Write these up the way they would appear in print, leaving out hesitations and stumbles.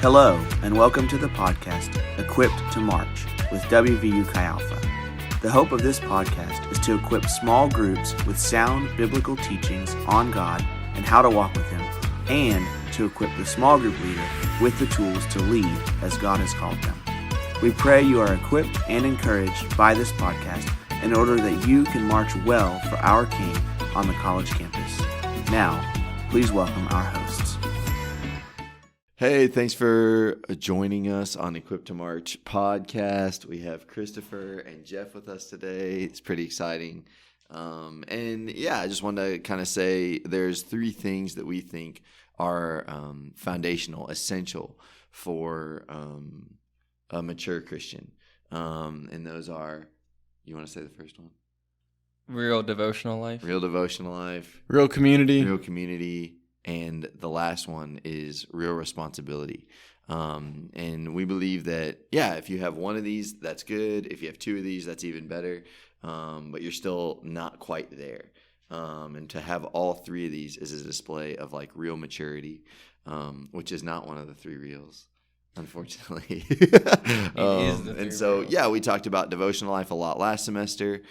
Hello, and welcome to the podcast, Equipped to March, with WVU Chi Alpha. The hope of this podcast is to equip small groups with sound biblical teachings on God and how to walk with Him, and to equip the small group leader with the tools to lead as God has called them. We pray you are equipped and encouraged by this podcast in order that you can march well for our King on the college campus. Now, please welcome our hosts. Hey, thanks for joining us on Equipped to March podcast. We have Christopher and Jeff with us today. It's pretty exciting. I just wanted to kind of say there's three things that we think are foundational, essential for a mature Christian. And those are, you want to say the first one? Real devotional life. Real devotional life. Real community. Real community. And the last one is real responsibility. And we believe that, if you have one of these, that's good. If you have two of these, that's even better. But you're still not quite there. And to have all three of these is a display of like real maturity, which is not one of the three reels, unfortunately. We talked about devotional life a lot last semester.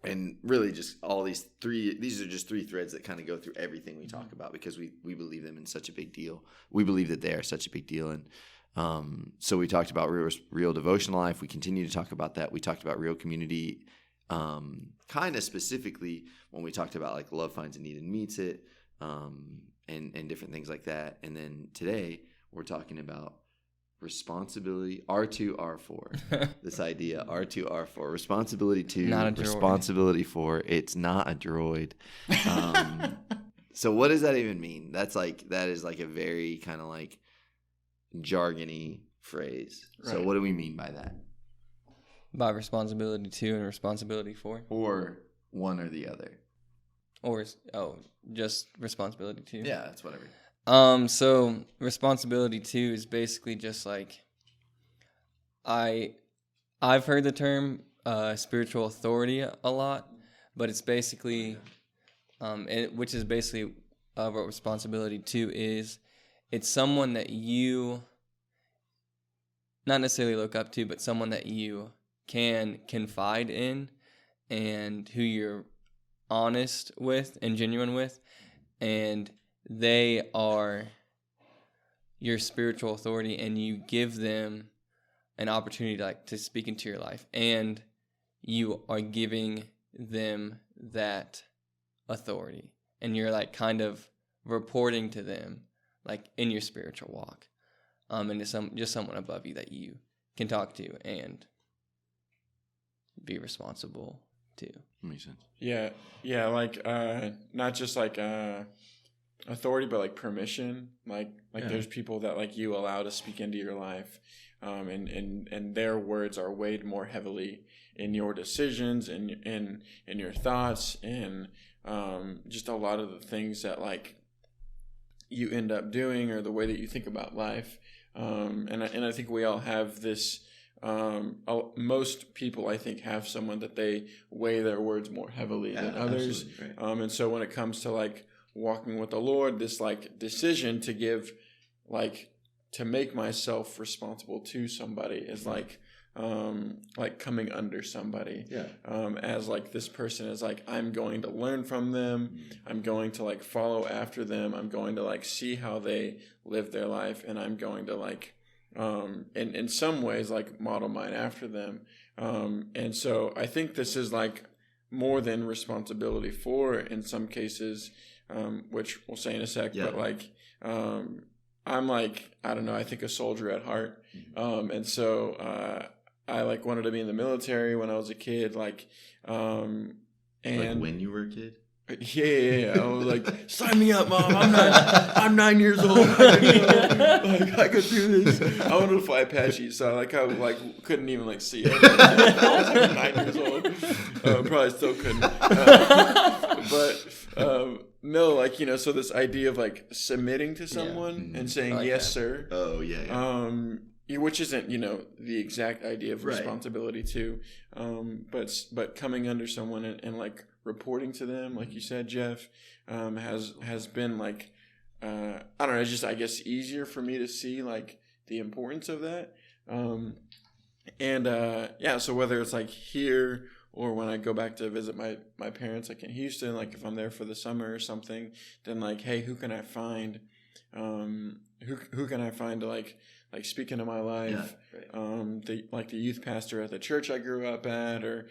And really just all these are just three threads that kind of go through everything we talk about because we believe them in such a big deal. We believe that they are such a big deal. And so we talked about real devotional life. We continue to talk about that. We talked about real community kind of specifically when we talked about like love finds a need and meets it and different things like that. And then today we're talking about responsibility, R2, R4. This idea, R2, R4. Responsibility to, responsibility for. It's not a droid. So what does that even mean? That is like a very kind of like jargony phrase. Right. So what do we mean by that? By responsibility to and responsibility for? Or one or the other. Or, just responsibility to? Yeah, that's whatever. So responsibility to is basically just like I've heard the term spiritual authority a lot, but it's basically which is basically what responsibility to is. It's someone that you not necessarily look up to, but someone that you can confide in and who you're honest with and genuine with, and they are your spiritual authority, and you give them an opportunity to speak into your life, and you are giving them that authority, and you're like kind of reporting to them like in your spiritual walk, and just someone above you that you can talk to and be responsible to. Makes sense. Yeah, like not just like authority, but like permission. There's people that like you allow to speak into your life, and their words are weighed more heavily in your decisions and in your thoughts, and just a lot of the things that like you end up doing or the way that you think about life. And I think we all have this. Most people, I think, have someone that they weigh their words more heavily than others. Right. And so when it comes to like walking with the Lord, this like decision to give, like to make myself responsible to somebody is like coming under somebody. As like this person is like, I'm going to learn from them. I'm going to like follow after them. I'm going to like see how they live their life, and I'm going to like in some ways like model mine after them. And so I think this is like more than responsibility for in some cases, which we'll say in a sec, but like I'm like, I don't know, I think a soldier at heart. And so I like wanted to be in the military when I was a kid, and like when you were a kid? Yeah. I was like, sign me up, Mom. I'm 9 years old. I could do this. I wanted to fly Apache, so I couldn't even see it. I was like 9 years old. Probably still couldn't. No, so this idea of like submitting to someone and saying yes, sir. Oh yeah. Which isn't, the exact idea of responsibility too. But coming under someone and like reporting to them, like you said, Jeff, has been like I don't know, it's just, I guess, easier for me to see like the importance of that. So whether it's like here or when I go back to visit my parents like in Houston, like if I'm there for the summer or something, then like, hey, who can I find who can I find to like speak into my life? The youth pastor at the church I grew up at, or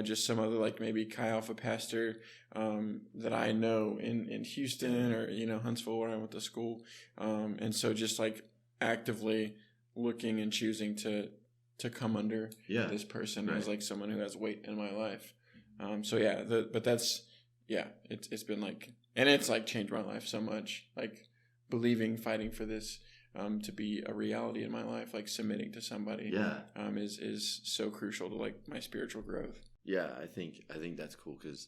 just some other like maybe Chi Alpha pastor that I know in Houston, or Huntsville where I went to school, and so just like actively looking and choosing to come under this person as like someone who has weight in my life. It's been like, and it's like changed my life so much, like fighting for this to be a reality in my life, like submitting to somebody is so crucial to like my spiritual growth. I think that's cool, because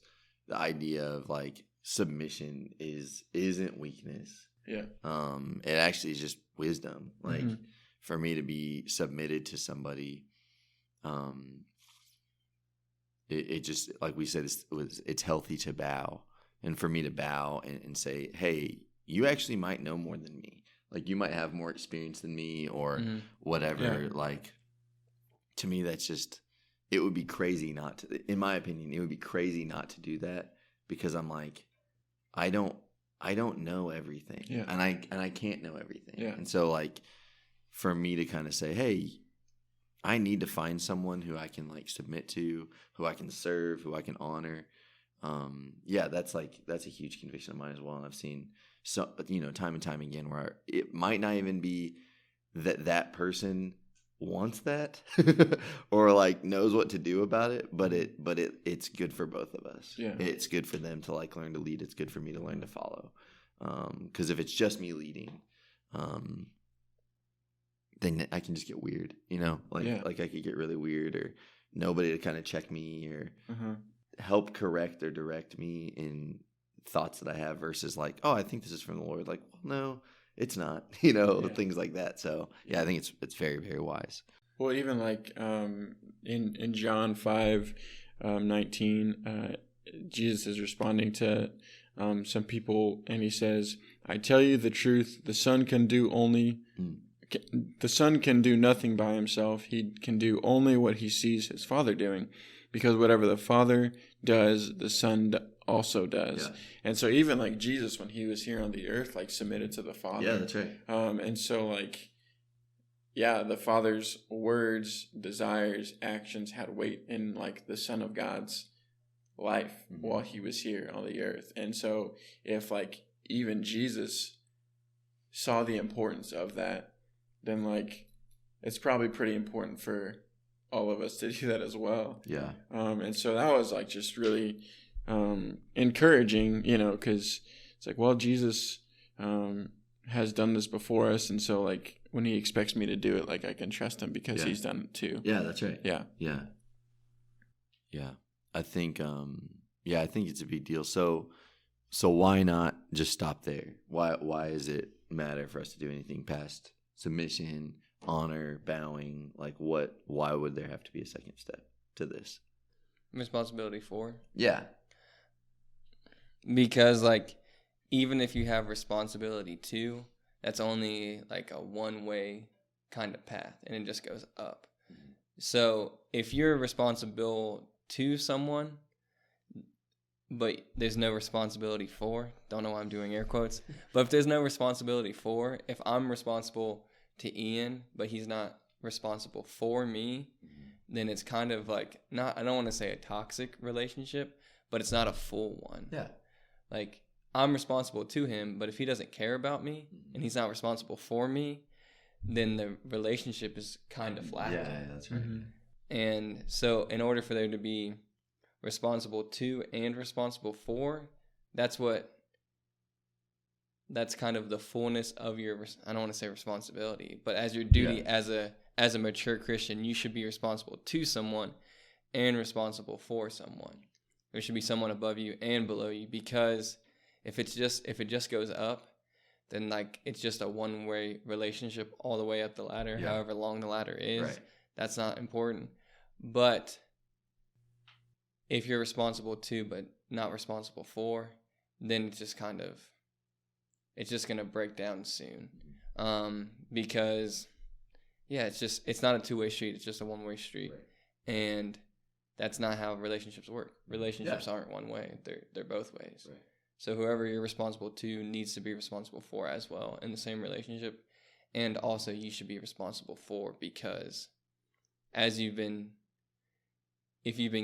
the idea of like submission isn't weakness. It actually is just wisdom. Like for me to be submitted to somebody, it just, like we said, it's healthy to bow, and for me to bow and say, hey, you actually might know more than me. Like you might have more experience than me, or whatever. Yeah. Like to me, that's just, it would be crazy not to, in my opinion, it would be crazy not to do that, because I'm like, I don't know everything. And I can't know everything. And so like for me to kind of say, hey, I need to find someone who I can like submit to, who I can serve, who I can honor. That's a huge conviction of mine as well. And I've seen time and time again where it might not even be that person wants that or like knows what to do about it, but it's good for both of us. It's good for them to like learn to lead. It's good for me to learn to follow. Because if it's just me leading, then I can just get weird, like I could get really weird, or nobody to kind of check me or help correct or direct me in thoughts that I have, versus like, oh, I think this is from the Lord. Like, well, no, it's not, things like that. So I think it's very, very wise. Well, even like in John 5:19, Jesus is responding to some people, and he says, I tell you the truth, the Son can do nothing by himself. He can do only what he sees his Father doing, because whatever the Father does, the Son also does. And so even like Jesus, when he was here on the earth, like submitted to the Father. That's right. And so like, the Father's words, desires, actions had weight in like the Son of God's life while he was here on the earth. And so if like even Jesus saw the importance of that, then like it's probably pretty important for all of us to do that as well. And so that was like just really encouraging, because it's like, well, Jesus has done this before us, and so like when he expects me to do it, like I can trust him because he's done it too. That's right. I think I think it's a big deal. So why not just stop there? Why does it matter for us to do anything past submission, honor, bowing? Like why would there have to be a second step to this? Responsibility for? Because like even if you have responsibility to, that's only like a one-way kind of path, and it just goes up. So if you're responsible to someone, but there's no responsibility for, don't know why I'm doing air quotes, but if there's no responsibility for, if I'm responsible to Ian, but he's not responsible for me, then it's kind of like, I don't want to say a toxic relationship, but it's not a full one. Like, I'm responsible to him, but if he doesn't care about me and he's not responsible for me, then the relationship is kind of flat. That's right. And so in order for there to be responsible to and responsible for, that's kind of the fullness of your, I don't want to say responsibility, but as your duty as a mature Christian, you should be responsible to someone and responsible for someone. There should be someone above you and below you, because if it just goes up, then like it's just a one-way relationship all the way up the ladder, however long the ladder is. Right. That's not important. But if you're responsible to but not responsible for, then it's just kind of, it's just going to break down soon. Because it's not a two-way street. It's just a one-way street. Right. And that's not how relationships work. Relationships aren't one way. They're both ways. Right. So whoever you're responsible to needs to be responsible for as well in the same relationship. And also you should be responsible for, because if you've been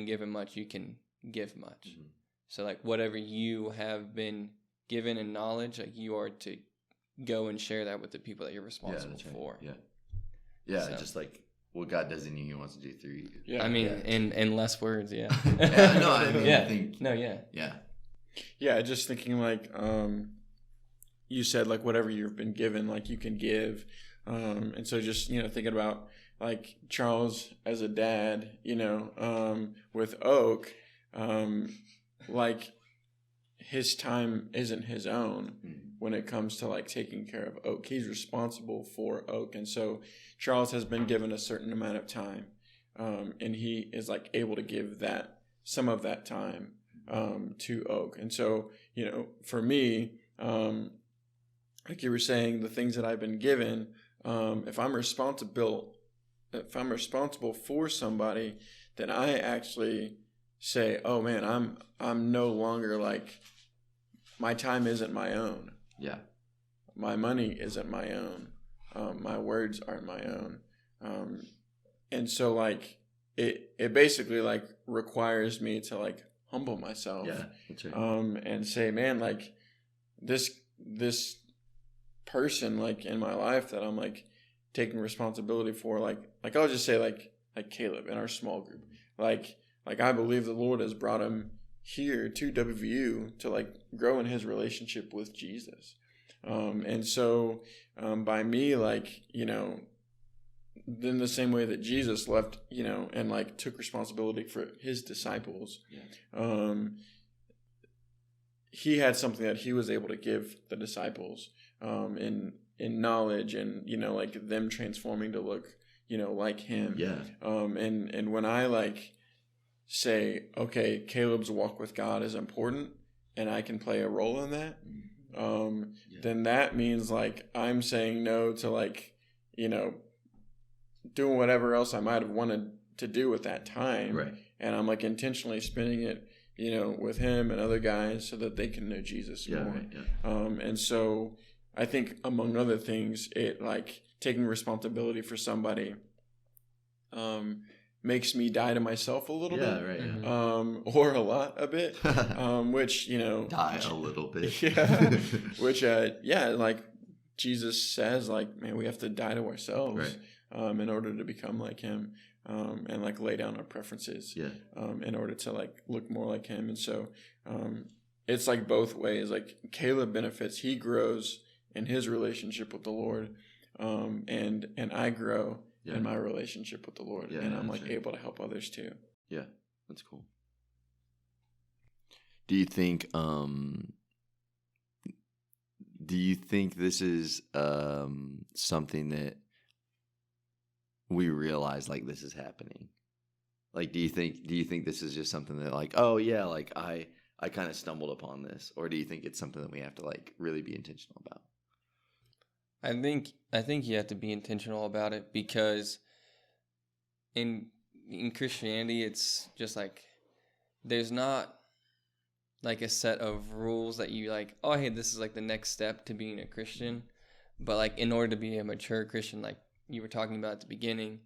given much, you can give much. Mm-hmm. So like whatever you have been given in knowledge, like you are to go and share that with the people that you're responsible for. Yeah, so, just like what God does in you, He wants to do through you. Yeah, I mean, in less words, yeah. Yeah, just thinking like you said, like whatever you've been given, like you can give. And so just, thinking about like Charles as a dad, with Oak, like his time isn't his own when it comes to like taking care of Oak. He's responsible for Oak. And so Charles has been given a certain amount of time, and he is like able to give some of that time to Oak. And so, for me, like you were saying, the things that I've been given, if I'm responsible for somebody, then I actually say, oh man, I'm no longer like, my time isn't my own. Yeah. My money isn't my own. My words aren't my own. And so like it basically like requires me to like humble myself. Yeah, that's right. And say, man, like this person like in my life that I'm like taking responsibility for, like I'll just say like Caleb in our small group, like I believe the Lord has brought him here to WVU to like grow in his relationship with Jesus. And so by me, like, in the same way that Jesus left, and like took responsibility for his disciples, he had something that he was able to give the disciples in knowledge and, like them transforming to look, like him. Yeah. And when I like say, okay, Caleb's walk with God is important and I can play a role in that, then that means like I'm saying no to like, doing whatever else I might have wanted to do with that time. Right. And I'm like intentionally spending it, with him and other guys so that they can know Jesus more. Right, yeah. And so I think among other things, it like taking responsibility for somebody, makes me die to myself a little bit. Right, yeah. Or a bit, which, die a little bit. Yeah. Which, like Jesus says, like, man, we have to die to ourselves, right, in order to become like him, and like lay down our preferences, in order to like look more like him. And so, it's like both ways. Like Caleb benefits, he grows in his relationship with the Lord, and I grow in my relationship with the Lord, and I'm like able to help others too. Yeah, that's cool. Do you think this is something that we realize like this is happening? Like, do you think this is just something that like, oh yeah, like I kind of stumbled upon this, or do you think it's something that we have to like really be intentional about? I think you have to be intentional about it, because in Christianity, it's just like there's not like a set of rules that you like, oh hey, this is like the next step to being a Christian. But like in order to be a mature Christian, like you were talking about at the beginning,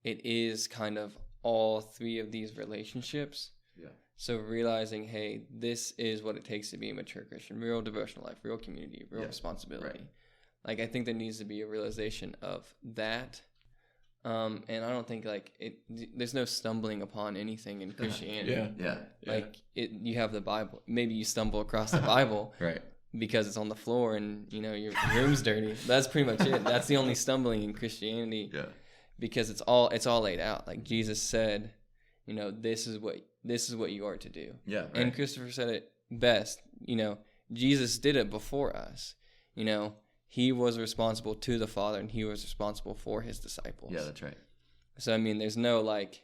it is kind of all three of these relationships. Yeah. So realizing, hey, this is what it takes to be a mature Christian: real devotional life, real community, real responsibility. Right. Like, I think there needs to be a realization of that. And I don't think, like, there's no stumbling upon anything in Christianity. Yeah. Like, you have the Bible. Maybe you stumble across the Bible. Right. Because it's on the floor and, your room's dirty. That's pretty much it. That's the only stumbling in Christianity. Yeah. Because it's all laid out. Like, Jesus said, this is what you are to do. Yeah. Right. And Christopher said it best. Jesus did it before us. He was responsible to the Father, and he was responsible for his disciples. Yeah, that's right. So, I mean, there's no like,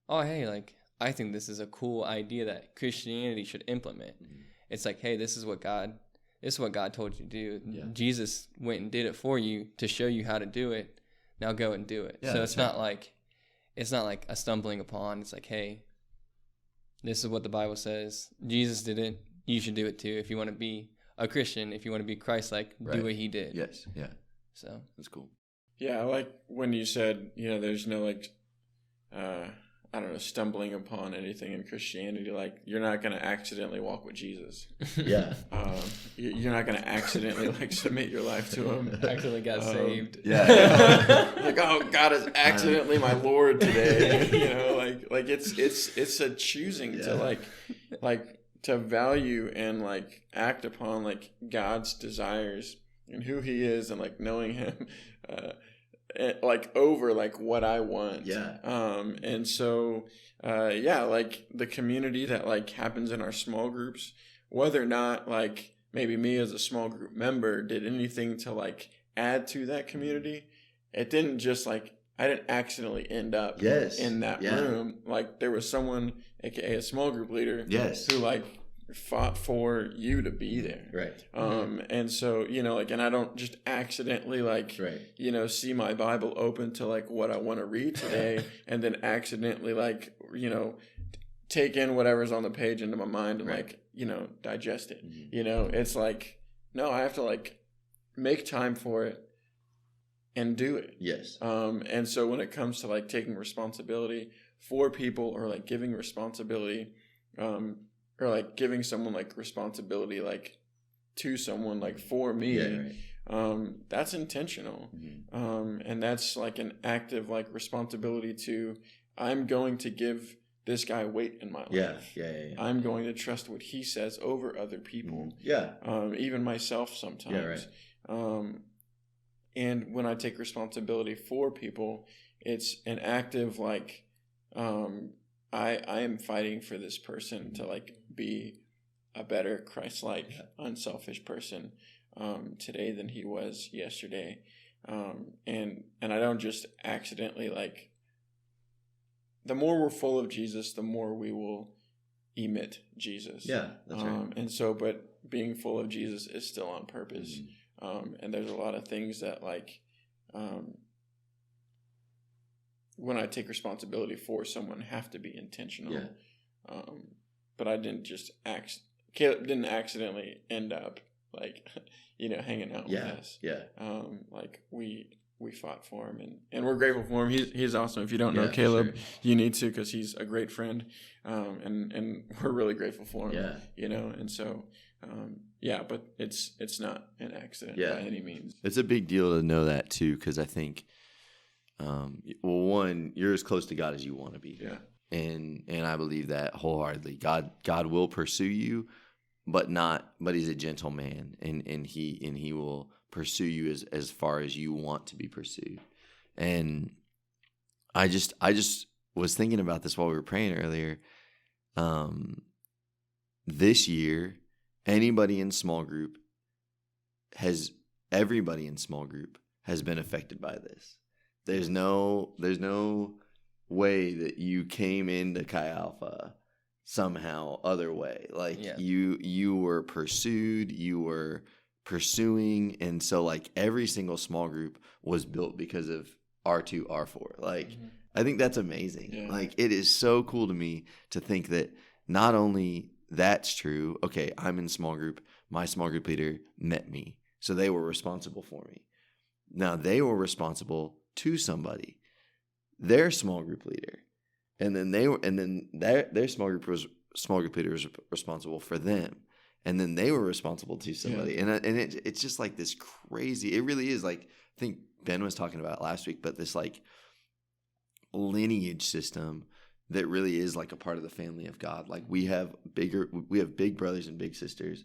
oh, hey, like, I think this is a cool idea that Christianity should implement. Mm-hmm. It's like, hey, this is what this is what God told you to do. Yeah. Jesus went and did it for you to show you how to do it. Now go and do it. Yeah, so that's it's not like a stumbling upon. It's like, hey, this is what the Bible says. Jesus did it. You should do it too. If you want to be a Christian, if you want to be Christ-like, Right. do what he did. Yes. Yeah. So That's cool. Yeah, I like when you said, there's no like, I don't know, stumbling upon anything in Christianity. Like, you're not going to accidentally walk with Jesus. Yeah. You're not going to accidentally like submit your life to him. actually got saved. Yeah. Like, oh, God is accidentally my Lord today. Like it's a choosing to like to value and like act upon like God's desires and who he is and like knowing him like over like what I want. Yeah. And so like the community that like happens in our small groups, whether or not like maybe me as a small group member did anything to like add to that community, it didn't just like I didn't accidentally end up in that room. Like there was someone, aka a small group leader, who like fought for you to be there. Right. And so, and I don't just accidentally like, see my Bible open to like what I want to read today and then accidentally like, take in whatever's on the page into my mind and like, digest it. Mm-hmm. It's like, no, I have to like make time for it and do it. Yes. And so when it comes to like taking responsibility for people or like giving responsibility, or like giving someone like responsibility, like to someone like for me, that's intentional. Mm-hmm. And that's like an active like responsibility to, I'm going to give this guy weight in my life. Yeah. I'm going to trust what he says over other people. Even myself sometimes. And when I take responsibility for people, it's an active like, I am fighting for this person to like be a better Christ-like, unselfish person today than he was yesterday. And I don't just accidentally like, the more we're full of Jesus, the more we will emit Jesus. Yeah, that's right. And so, but being full of Jesus is still on purpose. And there's a lot of things that like, when I take responsibility for someone, have to be intentional. But I didn't just Caleb didn't accidentally end up like, hanging out with us. Like we fought for him and we're grateful for him. He's awesome. If you don't know Caleb, you need to, cause he's a great friend. And we're really grateful for him, and so, but it's not an accident by any means. It's a big deal to know that too. Cause I think, one, you're as close to God as you want to be. And I believe that wholeheartedly. God will pursue you, but he's a gentle man and he will pursue you as far as you want to be pursued. And I just was thinking about this while we were praying earlier. This year, everybody in small group has been affected by this. There's no way that you came into Chi Alpha somehow other way. Like you were pursued, you were pursuing, and so like every single small group was built because of R2, R4. Like I think that's amazing. Like it is so cool to me to think that not only that's true, okay, I'm in small group, my small group leader met me, so they were responsible for me. Now they were responsible to somebody, their small group leader, and then their small group leader was responsible for them, and then they were responsible to somebody, and it's just like this crazy. It really is like, I think Ben was talking about it last week, but this like lineage system that really is like a part of the family of God. Like we have big brothers and big sisters,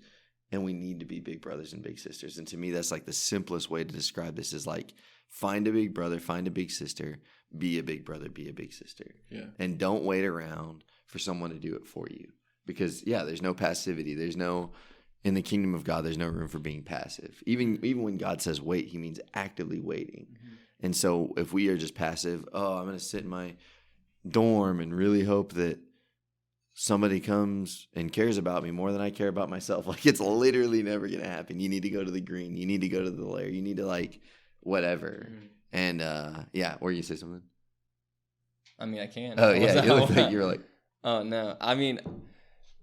and we need to be big brothers and big sisters. And to me, that's like the simplest way to describe this is like, find a big brother, find a big sister, be a big brother, be a big sister. And don't wait around for someone to do it for you. Because there's no passivity. In the kingdom of God, there's no room for being passive. Even when God says wait, he means actively waiting. And so if we are just passive, I'm going to sit in my dorm and really hope that somebody comes and cares about me more than I care about myself. Like, it's literally never going to happen. You need to go to the green. You need to go to the lair. You need to, like, whatever. Mm-hmm. And, yeah, were you say something? I mean, I can. Oh, yeah. You look like you were like, Oh, no. I mean,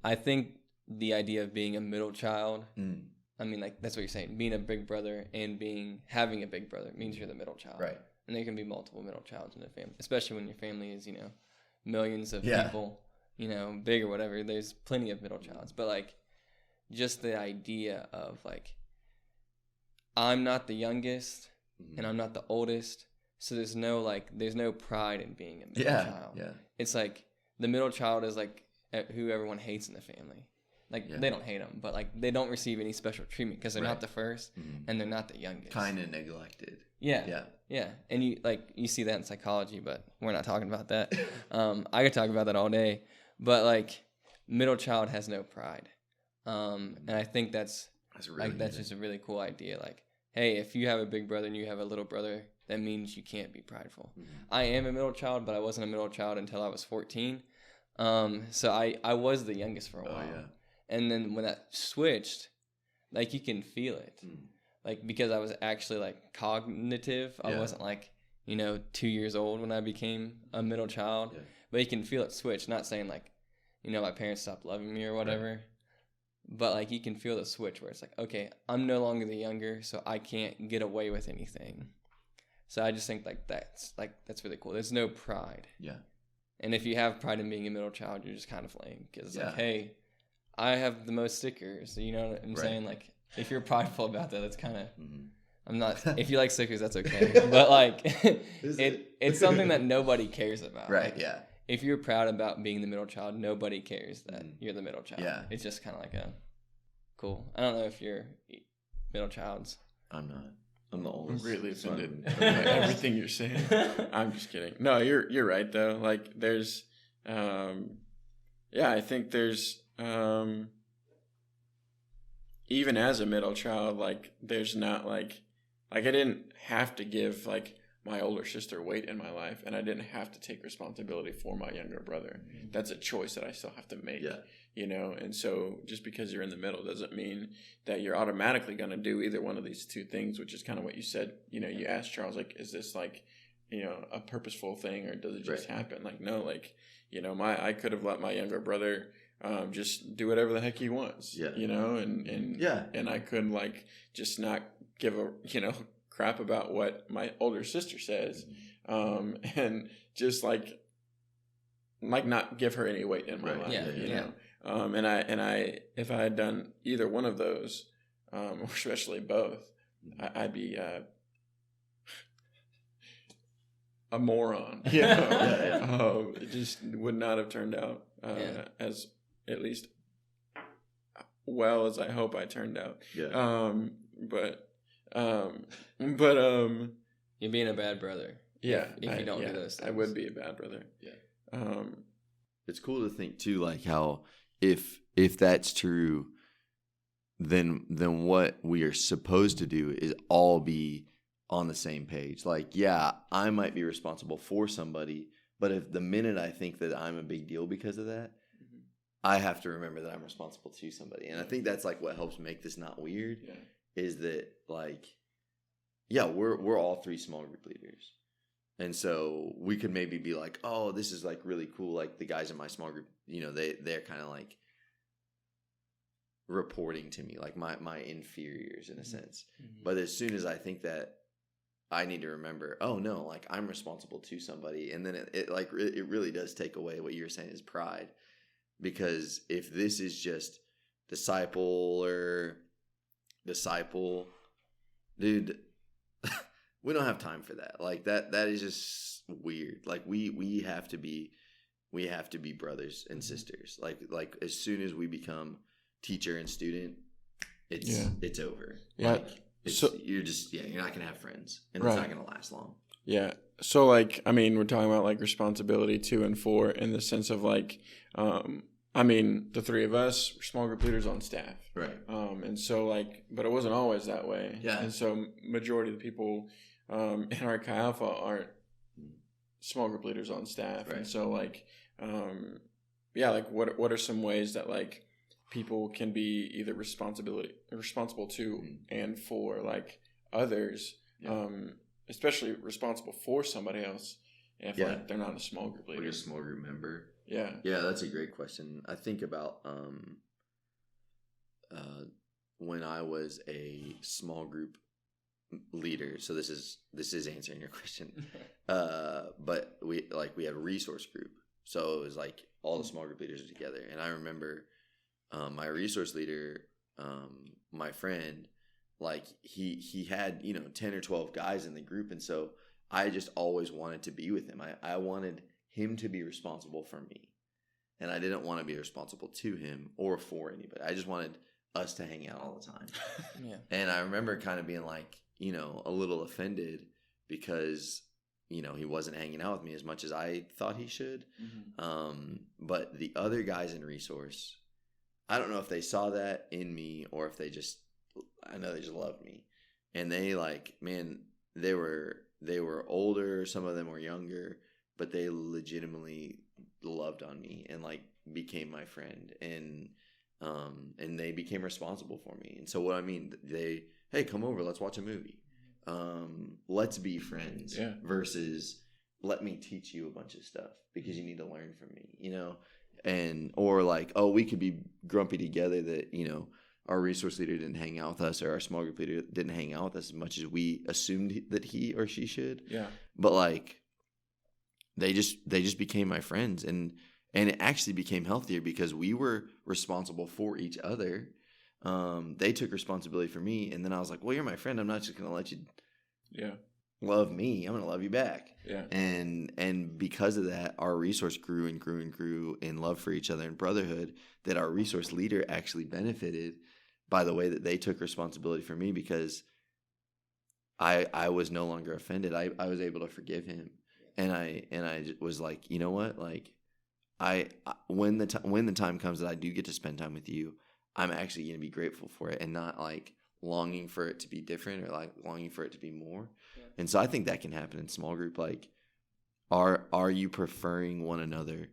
I think the idea of being a middle child, I mean, like, that's what you're saying. Being a big brother and having a big brother means you're the middle child. right. And there can be multiple middle childs in a family, especially when your family is, millions of Yeah. people, big or whatever. There's plenty of middle childs. But, like, just the idea of, like, I'm not the youngest and I'm not the oldest. So there's no pride in being a middle child. Yeah. It's like the middle child is like who everyone hates in the family. Like, they don't hate them, but, like, they don't receive any special treatment because they're not the first and they're not the youngest. Kind of neglected. Yeah. And you see that in psychology, but we're not talking about that. I could talk about that all day, but, like, middle child has no pride. And I think that's just a really cool idea. Like, hey, if you have a big brother and you have a little brother, that means you can't be prideful. I am a middle child, but I wasn't a middle child until I was 14. So I was the youngest for a while. yeah. And then when that switched, like, you can feel it. Like, because I was actually, like, cognitive. I wasn't, like, 2 years old when I became a middle child. Yeah. But you can feel it switch. Not saying, like, my parents stopped loving me or whatever. Right. But, like, you can feel the switch where it's like, okay, I'm no longer the younger, so I can't get away with anything. So I just think, like, that's really cool. There's no pride. Yeah. And if you have pride in being a middle child, you're just kind of lame. Because it's like, hey, I have the most stickers. You know what I'm saying? Like, if you're prideful about that, that's kind of... I'm not... If you like stickers, that's okay. But, like, it's something that nobody cares about. Right, like, yeah. If you're proud about being the middle child, nobody cares that you're the middle child. Yeah. It's just kind of like a... Cool. I don't know if you're middle childs. I'm not. I'm the oldest. I'm greatly offended by everything you're saying. I'm just kidding. No, you're right though. Like, there's, I think there's, even as a middle child, like, there's not like I didn't have to give, like, my older sister weight in my life, and I didn't have to take responsibility for my younger brother. That's a choice that I still have to make. Yeah. And so just because you're in the middle doesn't mean that you're automatically going to do either one of these two things, which is kind of what you said. You asked Charles, like, is this, like, a purposeful thing, or does it just happen? Like, no, like, I could have let my younger brother just do whatever the heck he wants. Yeah. And I could, like, just not give a crap about what my older sister says, and just like not give her any weight in my life. You know. And I if I had done either one of those, or especially both, I'd be a moron. It just would not have turned out as, at least, well as I hope I turned out. You're being a bad brother. If you don't do those things. I would be a bad brother. It's cool to think too, like, how if that's true, then what we are supposed to do is all be on the same page. Like, I might be responsible for somebody, but if the minute I think that I'm a big deal because of that, I have to remember that I'm responsible to somebody. And I think that's, like, what helps make this not weird. Is that, like, we're all three small group leaders. And so we could maybe be like, oh, this is, like, really cool. Like, the guys in my small group, they're kind of, like, reporting to me, like, my inferiors in a sense. But as soon as I think that, I need to remember, oh, no, like, I'm responsible to somebody. And then it really does take away what you're saying is pride. Because if this is just disciple, dude, we don't have time for that. Like, that is just weird. Like, we have to be brothers and sisters. Like as soon as we become teacher and student, it's over. Like, you're not gonna have friends, and it's not gonna last long. So, like, I mean, we're talking about, like, responsibility 2 and 4 in the sense of, like, I mean, the three of us were small group leaders on staff. Right. And so, like, but it wasn't always that way. Yeah. And so majority of the people in our Chi Alpha aren't small group leaders on staff. Right. And so, like, yeah, like what are some ways that like people can be either responsible to and for like others, especially responsible for somebody else if like they're not a small group leader, or a small group member. Yeah, that's a great question. I think about when I was a small group leader. So this is answering your question. But we had a resource group. So it was like all the small group leaders were together. And I remember my resource leader, my friend, like he had, 10 or 12 guys in the group. And so I just always wanted to be with him. I wanted him to be responsible for me. And I didn't want to be responsible to him or for anybody. I just wanted us to hang out all the time. Yeah. And I remember kind of being like, a little offended because, he wasn't hanging out with me as much as I thought he should. But the other guys in resource, I don't know if they saw that in me or if I know they just loved me. And they they were older. Some of them were younger, but they legitimately loved on me and like became my friend. And they became responsible for me. And so what I mean, hey, come over, let's watch a movie. Let's be friends versus let me teach you a bunch of stuff because you need to learn from me, or like, oh, we could be grumpy together that, our resource leader didn't hang out with us or our small group leader didn't hang out with us as much as we assumed that he or she should. Yeah. But like, they just became my friends and it actually became healthier because we were responsible for each other. They took responsibility for me, and then I was like, well, you're my friend. I'm not just going to let you love me. I'm going to love you back. Yeah. And because of that, our resource grew and grew and grew in love for each other and brotherhood, that our resource leader actually benefited by the way that they took responsibility for me because I was no longer offended. I was able to forgive him. And I was like, you know what? Like, when the time comes that I do get to spend time with you, I'm actually going to be grateful for it and not like longing for it to be different or like longing for it to be more. Yeah. And so I think that can happen in small group. Like, are you preferring one another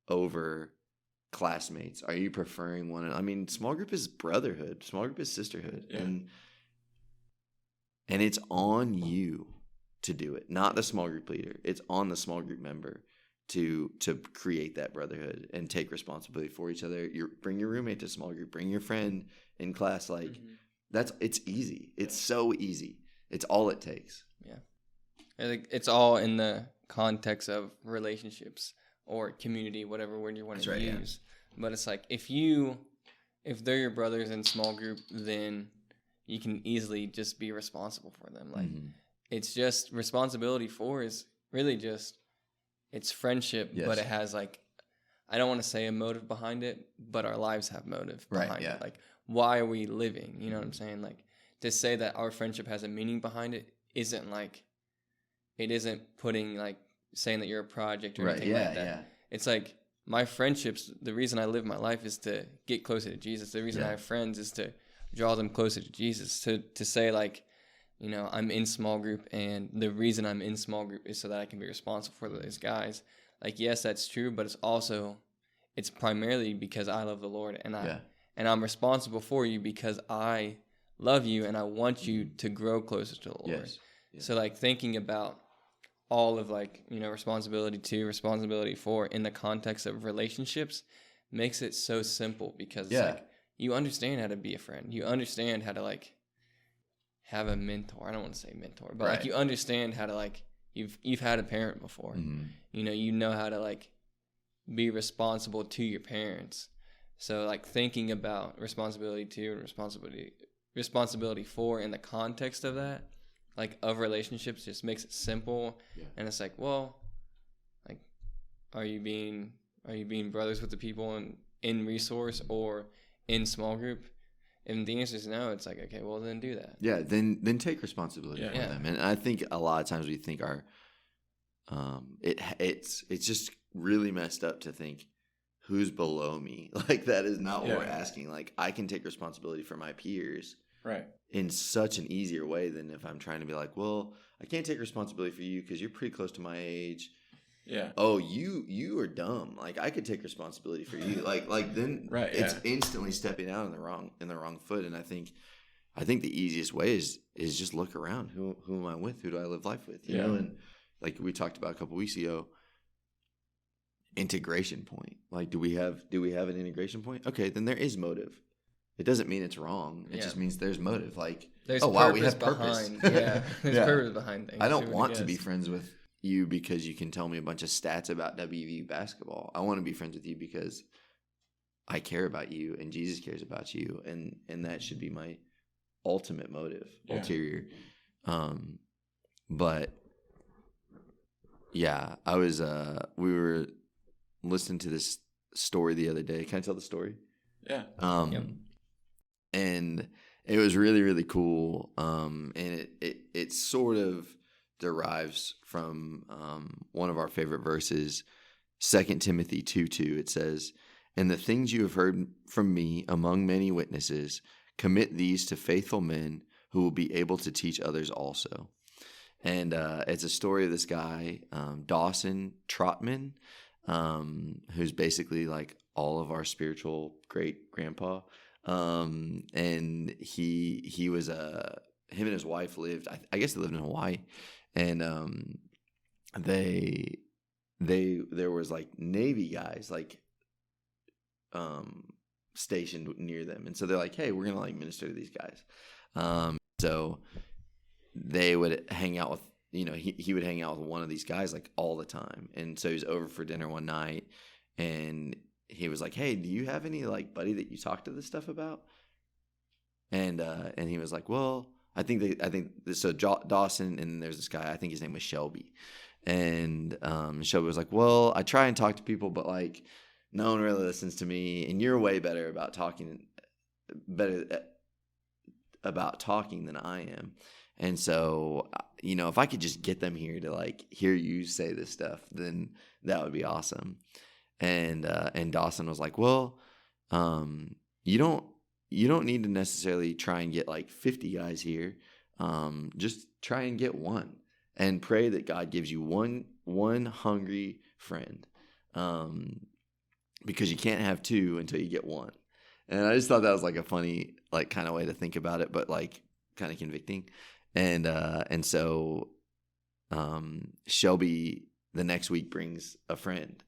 over classmates? Are you preferring one? I mean, small group is brotherhood. Small group is sisterhood. Yeah. And it's on you to do it, not the small group leader. It's on the small group member to create that brotherhood and take responsibility for each other. Bring your roommate to small group, bring your friend in class. Like it's easy. It's so easy. It's all it takes. Yeah. It's all in the context of relationships or community, whatever word you want to use. Yeah. But it's like, if they're your brothers in small group, then you can easily just be responsible for them. Like, it's just responsibility for is really just, it's friendship, but it has like, I don't want to say a motive behind it, but our lives have motive behind it. Like, why are we living? You know what I'm saying? Like, to say that our friendship has a meaning behind it isn't like, it isn't putting like, saying that you're a project or anything like that. Yeah. It's like, my friendships, the reason I live my life is to get closer to Jesus. The reason I have friends is to draw them closer to Jesus. To say like, I'm in small group, and the reason I'm in small group is so that I can be responsible for those guys. Like, yes, that's true, but it's primarily because I love the Lord, and I'm responsible for you because I love you and I want you to grow closer to the Lord. Yes. Yeah. So like, thinking about all of like, responsibility to, responsibility for in the context of relationships makes it so simple because it's like, you understand how to be a friend. You understand how to like have a mentor. I don't want to say mentor, but like, you understand how to like, you've had a parent before. You know how to like be responsible to your parents. So like, thinking about responsibility to and responsibility for in the context of that, like, of relationships, just makes it simple. And it's like, well, like, are you being brothers with the people in resource or in small group? And the answer is no. It's like, okay, well, then do that. Yeah, then take responsibility for them. And I think a lot of times we think it's just really messed up to think who's below me. Like, that is not what we're asking. Like, I can take responsibility for my peers in such an easier way than if I'm trying to be like, well, I can't take responsibility for you because you're pretty close to my age. Yeah. oh, you are dumb. Like, I could take responsibility for you. Like then Right, it's yeah. instantly stepping out in the wrong foot. And I think the easiest way is just look around. Who am I with? Who do I live life with? You Yeah. know, and like we talked about a couple weeks ago, integration point. Like, do we have an integration point? Okay, then there is motive. It doesn't mean it's wrong. It Yeah. just means there's motive. Like, There's oh wow, we have behind. purpose. Yeah, there's Yeah. purpose behind things. I is don't what want it to be is. friends with you because you can tell me a bunch of stats about WVU basketball. I want to be friends with you because I care about you and Jesus cares about you, and that should be my ultimate motive, Yeah. ulterior. But yeah, I was we were listening to this story the other day. Can I tell the story? Yeah. Yep. And it was really, really cool. And it sort of derives from one of our favorite verses, 2 Timothy 2:2. It says, "And the things you have heard from me among many witnesses, commit these to faithful men who will be able to teach others also." And it's a story of this guy, Dawson Trotman, who's basically like all of our spiritual great grandpa. And he was him and his wife lived, I guess they lived in Hawaii, and there was like Navy guys like stationed near them, and so they're like, hey, we're gonna like minister to these guys. So they would hang out with, he would hang out with one of these guys like all the time. And so he was over for dinner one night, and he was like, hey, do you have any like buddy that you talk to this stuff about? And he was like, well, I think so. Dawson, and there's this guy, I think his name was Shelby. And Shelby was like, well, I try and talk to people, but like no one really listens to me, and you're way better about talking than I am. And so, if I could just get them here to like hear you say this stuff, then that would be awesome. And Dawson was like, well, you don't need to necessarily try and get like 50 guys here. Just try and get one, and pray that God gives you one hungry friend. Because you can't have two until you get one. And I just thought that was like a funny, like kind of way to think about it, but like kind of convicting. And so Shelby the next week brings a friend,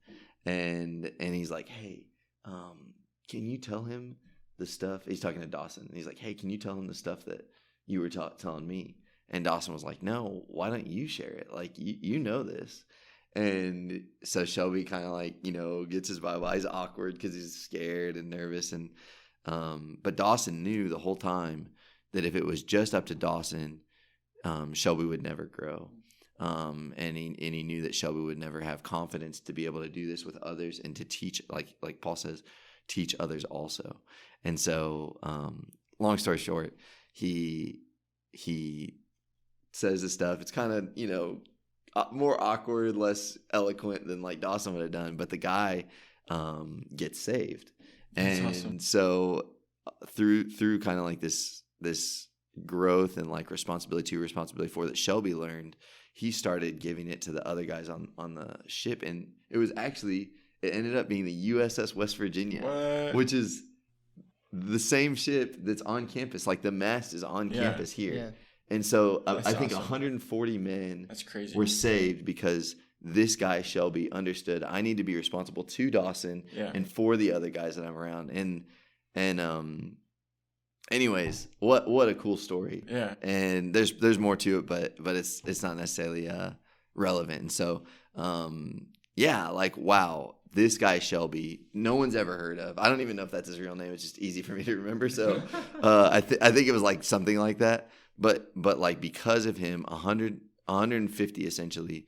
and he's like, hey, can you tell him the stuff? He's talking to Dawson, and he's like, hey, can you tell him the stuff that you were telling me? And Dawson was like, no, why don't you share it? Like, you know this. And so Shelby kind of like, gets his Bible. He's awkward because he's scared and nervous. And but Dawson knew the whole time that if it was just up to Dawson, Shelby would never grow. And he knew that Shelby would never have confidence to be able to do this with others and to teach, like Paul says, teach others also. And so, long story short, he says this stuff. It's kind of, more awkward, less eloquent than like Dawson would have done, but the guy gets saved. That's And awesome. so through kind of like this growth and like responsibility for that Shelby learned, he started giving it to the other guys on the ship. And it ended up being the USS West Virginia, What? which is the same ship that's on campus. Like the mast is on Yeah. campus here. Yeah. And so That's I think awesome. 140 men That's crazy. were saved because this guy Shelby understood I need to be responsible to Dawson Yeah. and for the other guys that I'm around. And anyways, what a cool story. Yeah. And there's more to it, but it's not necessarily relevant. And so yeah, like wow, this guy Shelby, no one's ever heard of. I don't even know if that's his real name. It's just easy for me to remember. So I think it was like something like that. But like because of him, 150 essentially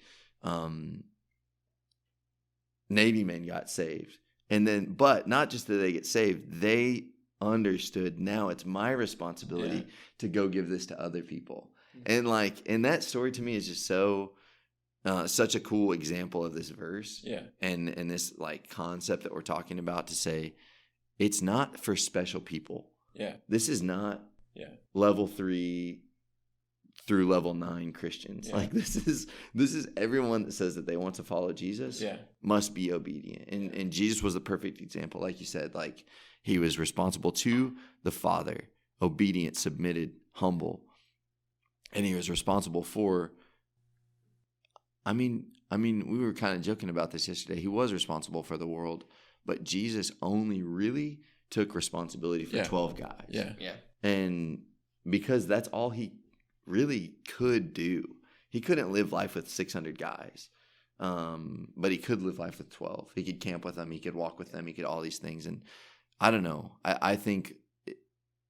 Navy men got saved. And then, but not just that they get saved, they understood now it's my responsibility to go give this to other people. And that story to me is just so such a cool example of this verse. Yeah. And this like concept that we're talking about, to say it's not for special people. Yeah. This is not Yeah. level 3 through level 9 Christians. Yeah. Like this is everyone that says that they want to follow Jesus Yeah. must be obedient. And Jesus was the perfect example. Like you said, like he was responsible to the Father, obedient, submitted, humble. And he was responsible for, I mean, we were kind of joking about this yesterday. He was responsible for the world, but Jesus only really took responsibility for 12 guys. Yeah. Yeah. And because that's all he really could do. He couldn't live life with 600 guys, but he could live life with 12. He could camp with them. He could walk with them. He could all these things. And I don't know. I think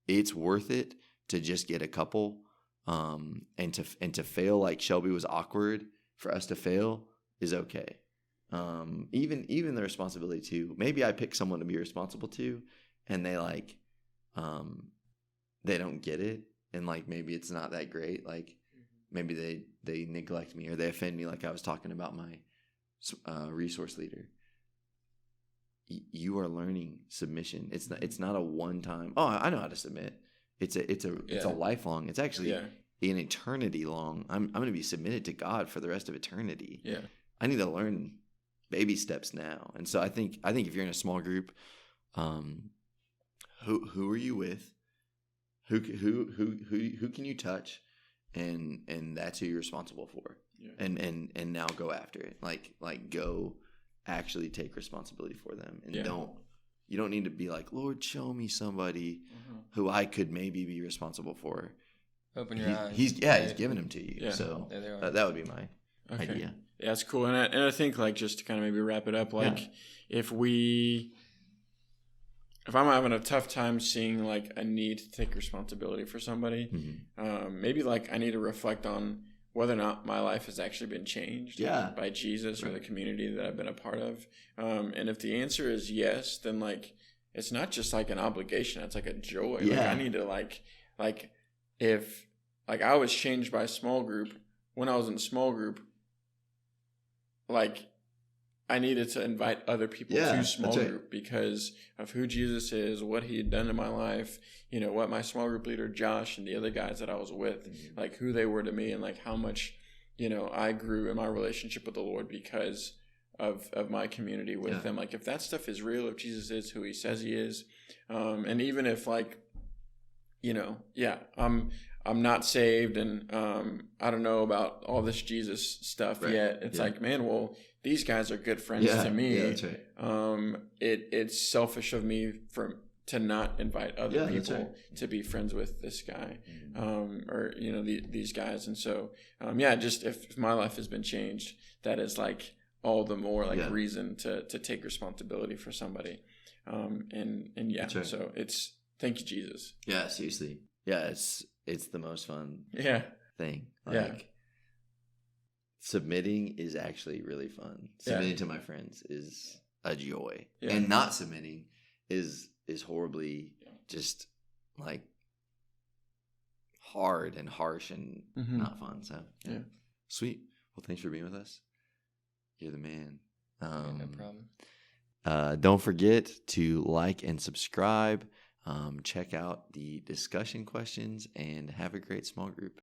it's worth it to just get a couple, and to fail like Shelby was awkward. For us to fail is okay. Even the responsibility to, maybe I pick someone to be responsible to, and they like, they don't get it, and like maybe it's not that great. Like maybe they neglect me or they offend me. Like I was talking about my resource leader. You are learning submission. It's not a one time. Oh, I know how to submit. It's a lifelong. It's actually an eternity long. I'm going to be submitted to God for the rest of eternity. Yeah. I need to learn baby steps now. And so I think if you're in a small group, who are you with? Who can you touch? And that's who you're responsible for. Yeah. And now go after it. Like go actually take responsibility for them. And you don't need to be like, Lord, show me somebody who I could maybe be responsible for. Open your eyes. He's giving them to you. Yeah. So that would be my idea. Yeah, that's cool. And I think like just to kind of maybe wrap it up, like if I'm having a tough time seeing like a need to take responsibility for somebody, maybe like I need to reflect on whether or not my life has actually been changed by Jesus or the community that I've been a part of. And if the answer is yes, then like it's not just like an obligation, it's like a joy. Yeah. Like I need to like if like I was changed by a small group when I was in small group, like I needed to invite other people to small group because of who Jesus is, what he had done in my life, you know, what my small group leader, Josh, and the other guys that I was with, like who they were to me and like how much, you know, I grew in my relationship with the Lord because of my community with them. Like if that stuff is real, if Jesus is who he says he is, and even if like, you know, I'm not saved and I don't know about all this Jesus stuff yet. It's like, man, well, these guys are good friends to me. Yeah, that's right. It's selfish of me to not invite other people to be friends with this guy, or you know these guys. And so, just if my life has been changed, that is like all the more like reason to take responsibility for somebody. Right. So it's thank you, Jesus. Yeah, seriously. Yeah, it's the most fun thing. Submitting is actually really fun. Submitting to my friends is a joy. Yeah. And not submitting is horribly just like hard and harsh and not fun. So sweet. Well, thanks for being with us. You're the man. No problem. Don't forget to like and subscribe. Check out the discussion questions and have a great small group.